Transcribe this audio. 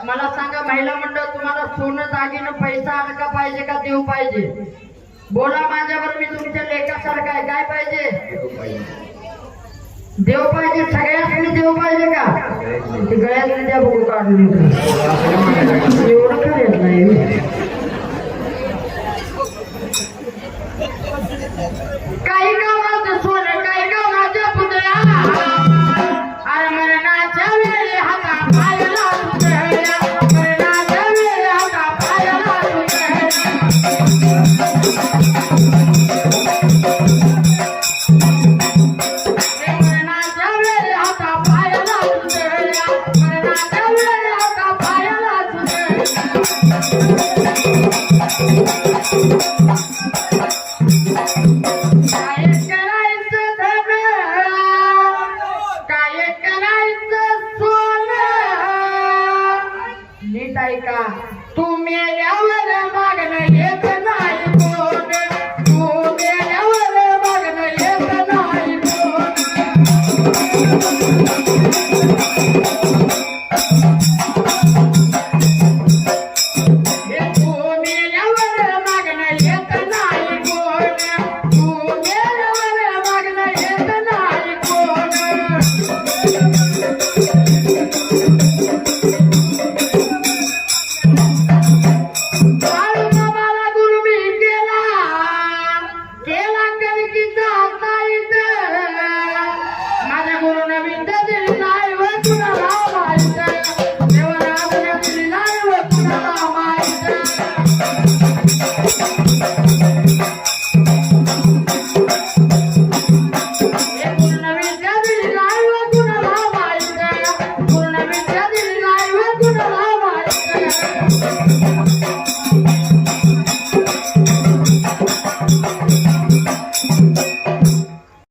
मला सांगा महिला मंडळ तुम्हाला सोनं दागिनं पैसा अडका पाहिजे का देव पाहिजे? बोला माझ्यावर, मी तुमच्या लेखासारखा आहे. काय पाहिजे? देव पाहिजे. सगळ्यासाठी देव पाहिजे का? गळ्यातली द्या बघू काढून एवढं खरं नाही.